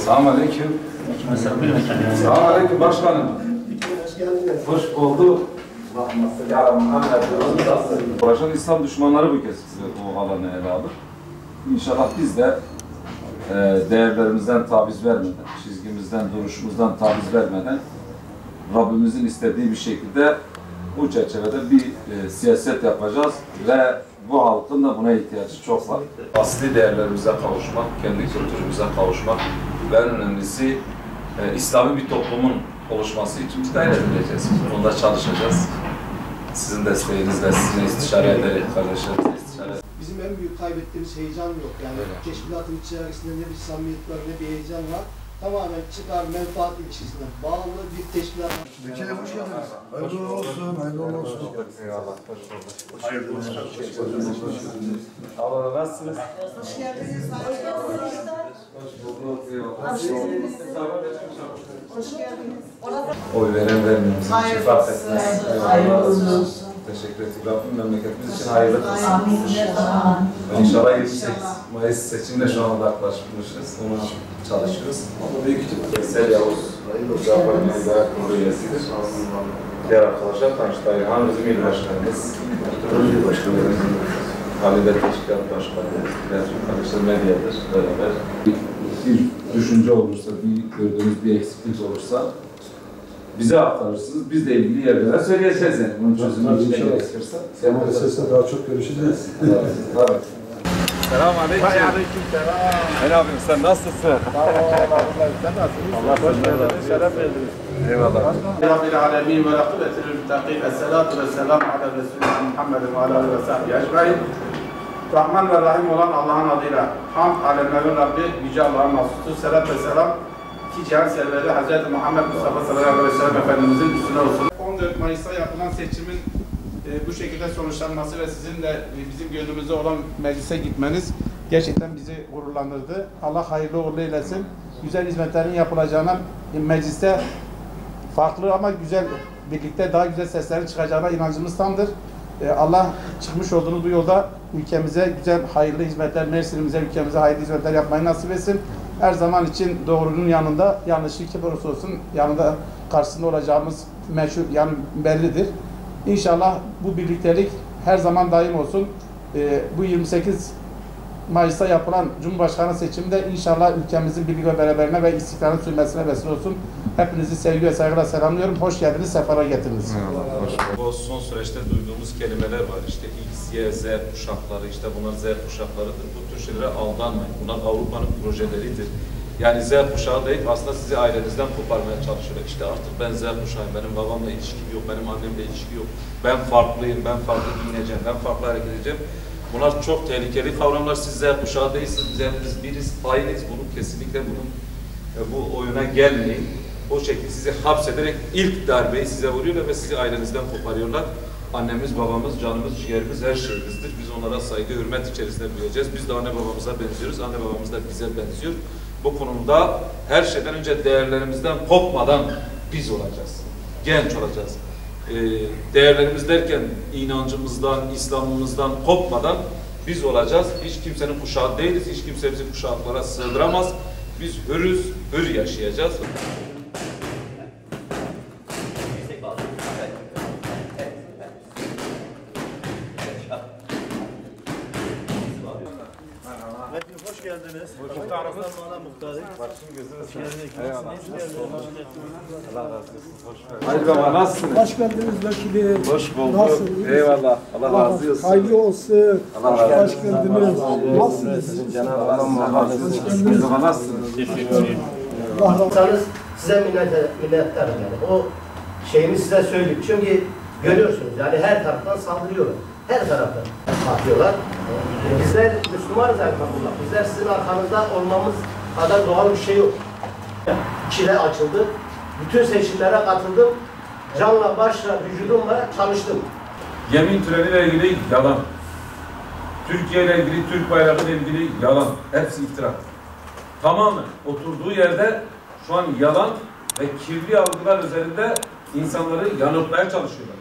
Selamünaleyküm. Selamünaleyküm başkanım. Hoş geldiniz. Hoş bulduk. Uğraşan İslam düşmanları bu kez o alanı ele alır. İnşallah biz de değerlerimizden taviz vermeden, çizgimizden, duruşumuzdan taviz vermeden Rabbimizin istediği bir şekilde bu çerçevede bir siyaset yapacağız ve bu halkın da buna ihtiyacı çok var. Asli değerlerimize kavuşmak, kendi kültürümüze kavuşmak ve en önemlisi İslami bir toplumun oluşması için biz gayret edeceğiz. Bunda çalışacağız. Sizin desteğinizle, sizinle istişare ederek, kardeşlerimizle istişare ederek. Bizim en büyük kaybettiğimiz heyecan yok. Yani teşkilatın içerisinde ne bir samimiyet var, ne bir heyecan var. Tamamen çıkar menfaat ilişkisinden bağlı bir teşkilat. Ülkeye hoş geldiniz. Hayırlı olsun, hayırlı olsun. Eyvallah, hoş bulduk. Hayırlı olsun. Allah nasılsınız? Hoş geldiniz. Hoş bulduk. Hoş geldiniz. Oy veren vermemiz için fark etmez. Hayırlı olsun. Teşekkür ettik. Rabbim memleketimiz için hayırlı kılsın. Amin. İnşallah 28 Mayıs seçimine şu anda yaklaşmışız. Ona çalışıyoruz. Ama büyük ihtimalle Veysel Yavuz, Zafer Meyda Kurulu üyesidir. Diğer arkadaşlar Tanıştay Han bizim il başkanımız. İl başkanımız. Halide Teşkilat Başkanı. Diğer arkadaşlar medyadır. Beraber. Bir düşünce olursa, bir gördüğümüz bir eksiklik olursa bize aktarırsınız. Biz de ilgili yerlere söyleyeceğiz yani. Bunun çözümü için ne gerekirse. Semal Ses'le daha çok görüşeceğiz. Tabii. Selamünaleyküm. Aleyküm selam. Ne yapıyorsun? Sen nasılsın? Sağ ol. Sen nasılsın? Allah hoş geldiniz. Şeref verdiniz. Eyvallah. Rabbil alemin ve lakıbetil müttakîn. Esselatu ve selamu ala Resulina Muhammedin ve ala ve sahbihi ecmaîn. Rahman ve Rahim olan Allah'ın adıyla hamd alemlerin Rabbi Yüce Allah'ın mahsusu. Selam ve selam ki cihan serveri Hz. Muhammed Mustafa sallallahu aleyhi ve sellem Efendimizin üstüne olsun. 14 Mayıs'ta yapılan seçimin bu şekilde sonuçlanması ve sizin de bizim gönlümüzde olan meclise gitmeniz gerçekten bizi gururlandırdı. Allah hayırlı uğurlu eylesin. Güzel hizmetlerin yapılacağına mecliste farklı ama güzel birlikte daha güzel seslerin çıkacağına inancımız tamdır. Allah çıkmış olduğunuz bu yolda ülkemize güzel hayırlı hizmetler, Mersin'imize, ülkemize hayırlı hizmetler yapmayı nasip etsin. Her zaman için doğrunun yanında, yanlışlık kim olursa olsun yanında karşısında olacağımız meşhur, yani bellidir. İnşallah bu birliktelik her zaman daim olsun. Bu 28 Mayıs'ta yapılan Cumhurbaşkanı seçiminde inşallah ülkemizin birlik ve beraberine ve istikrarın sürmesine vesile olsun. Hepinizi sevgi ve saygıyla selamlıyorum. Hoş geldiniz, sefara getirdiniz. Bu son süreçte duyduğumuz kelimeler var. İşte X, Y, Z kuşakları, işte bunlar Z kuşaklarıdır. Bu tür şeylere aldanmayın. Bunlar Avrupa'nın projeleridir. Yani Z kuşağı değil, aslında sizi ailenizden koparmaya çalışıyorlar. İşte artık ben Z kuşağıyım, benim babamla ilişkim yok, benim annemle ilişki yok. Ben farklıyım, ben farklı giyineceğim, ben farklı hareket edeceğim. Bunlar çok tehlikeli kavramlar. Siz Z kuşağı değilsiniz, biz hepimiz biriz, aynıyız. Bunun kesinlikle bu oyuna gelmeyin. O şekilde sizi hapsederek ilk darbeyi size vuruyorlar ve sizi ailenizden koparıyorlar. Annemiz, babamız, canımız, ciğerimiz, her şeyimizdir. Biz onlara saygı, hürmet içerisinde büyüyeceğiz. Biz de anne babamıza benziyoruz, anne babamız da bize benziyor. Bu konuda her şeyden önce değerlerimizden kopmadan biz olacağız. Genç olacağız. Değerlerimiz derken inancımızdan, İslam'ımızdan kopmadan biz olacağız. Hiç kimsenin kuşağı değiliz, hiç kimse bizi kuşaklara sığdıramaz. Biz hürüz, hür yaşayacağız. Hoş geldiniz. Muhtarımız. Muhtarım. Başım gözünüz. Eyvallah. Allah razı olsun. Hoş geldiniz. Haydi baba, nasılsınız? Hoş geldiniz vekilim. Hoş bulduk. Nasılsınız? Eyvallah. Allah razı olsun. Hayırlı olsun. Allah razı olsun. Hoş geldiniz. Nasılsınız? Cenab-ı Allah razı olsun. Baba nasılsınız? İnsanız size minnettarım yani. O şeyimi size söyleyeyim. Çünkü görüyorsunuz yani her taraftan saldırıyorlar. Her taraftan atıyorlar. Bizler Müslümanız elhamdülillah. Bizler sizin arkanızda olmamız kadar doğal bir şey yok. İçine açıldı. Bütün seçimlere katıldım. Canla, başla, vücudumla çalıştım. Yemin töreniyle ilgili yalan. Türkiye ile ilgili, Türk bayrağı ile ilgili yalan. Hepsi iftira. Tamamen oturduğu yerde şu an yalan ve kirli algılar üzerinde insanları yanıltmaya çalışıyorlar.